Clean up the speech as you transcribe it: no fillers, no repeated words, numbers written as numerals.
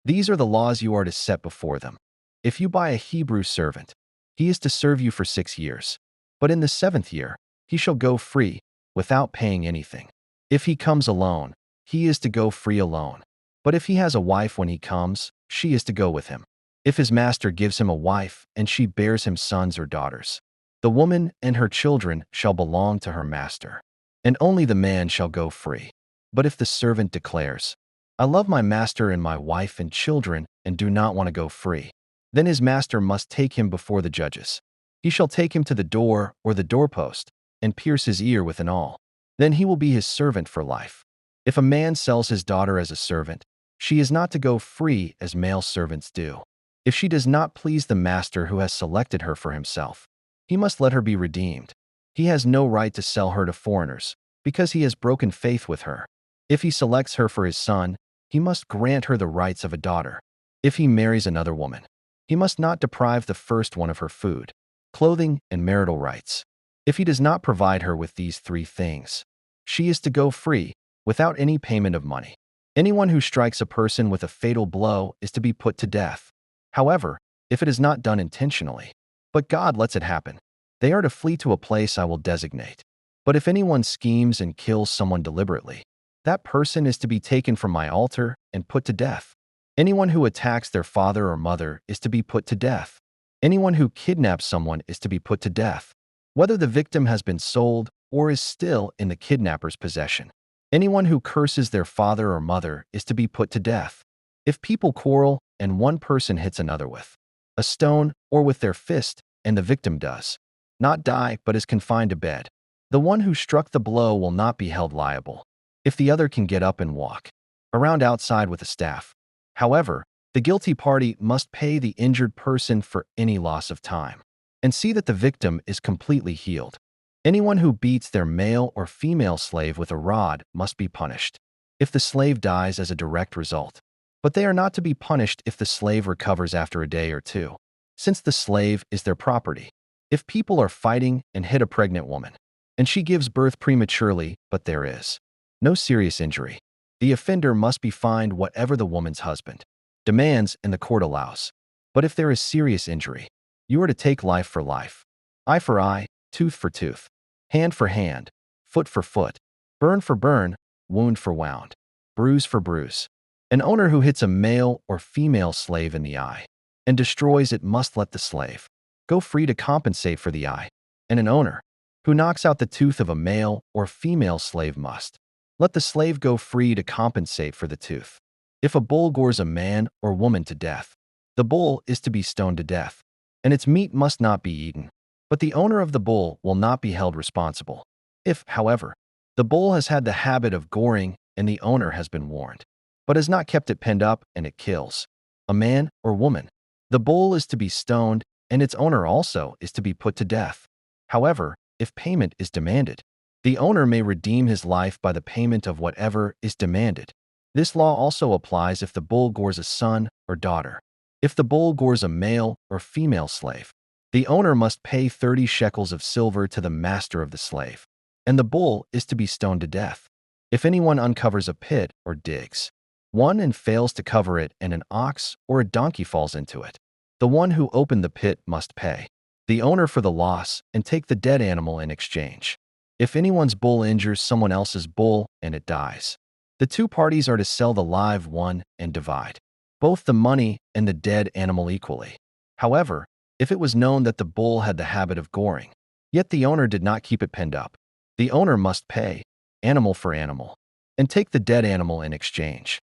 These are the laws you are to set before them. If you buy a Hebrew servant, he is to serve you for 6 years. But in the 7th year, he shall go free, without paying anything. If he comes alone, he is to go free alone. But if he has a wife when he comes, she is to go with him. If his master gives him a wife, and she bears him sons or daughters, the woman and her children shall belong to her master, and only the man shall go free. But if the servant declares, I love my master and my wife and children, and do not want to go free, then his master must take him before the judges. He shall take him to the door or the doorpost, and pierce his ear with an awl. Then he will be his servant for life. If a man sells his daughter as a servant, she is not to go free as male servants do. If she does not please the master who has selected her for himself, he must let her be redeemed. He has no right to sell her to foreigners, because he has broken faith with her. If he selects her for his son, he must grant her the rights of a daughter. If he marries another woman, he must not deprive the first one of her food, clothing, and marital rights. If he does not provide her with these 3 things, she is to go free, without any payment of money. Anyone who strikes a person with a fatal blow is to be put to death. However, if it is not done intentionally, but God lets it happen, they are to flee to a place I will designate. But if anyone schemes and kills someone deliberately, that person is to be taken from my altar and put to death. Anyone who attacks their father or mother is to be put to death. Anyone who kidnaps someone is to be put to death, whether the victim has been sold or is still in the kidnapper's possession. Anyone who curses their father or mother is to be put to death. If people quarrel and one person hits another with a stone or with their fist, and the victim does not die but is confined to bed, the one who struck the blow will not be held liable if the other can get up and walk around outside with a staff. However, the guilty party must pay the injured person for any loss of time and see that the victim is completely healed. Anyone who beats their male or female slave with a rod must be punished if the slave dies as a direct result. But they are not to be punished if the slave recovers after a day or 2, since the slave is their property. If people are fighting and hit a pregnant woman, and she gives birth prematurely, but there is no serious injury, the offender must be fined whatever the woman's husband demands and the court allows. But if there is serious injury, you are to take life for life, eye for eye, tooth for tooth, hand for hand, foot for foot, burn for burn, wound for wound, bruise for bruise. An owner who hits a male or female slave in the eye and destroys it must let the slave go free to compensate for the eye, and an owner who knocks out the tooth of a male or female slave must let the slave go free to compensate for the tooth. If a bull gores a man or woman to death, the bull is to be stoned to death, and its meat must not be eaten, but the owner of the bull will not be held responsible. If, however, the bull has had the habit of goring and the owner has been warned, but has not kept it penned up and it kills a man or woman, the bull is to be stoned and its owner also is to be put to death. However, if payment is demanded, the owner may redeem his life by the payment of whatever is demanded. This law also applies if the bull gores a son or daughter. If the bull gores a male or female slave, the owner must pay 30 shekels of silver to the master of the slave, and the bull is to be stoned to death. If anyone uncovers a pit or digs one and fails to cover it and an ox or a donkey falls into it, the one who opened the pit must pay the owner for the loss and take the dead animal in exchange. If anyone's bull injures someone else's bull and it dies, the 2 parties are to sell the live one and divide both the money and the dead animal equally. However, if it was known that the bull had the habit of goring, yet the owner did not keep it penned up, the owner must pay animal for animal and take the dead animal in exchange.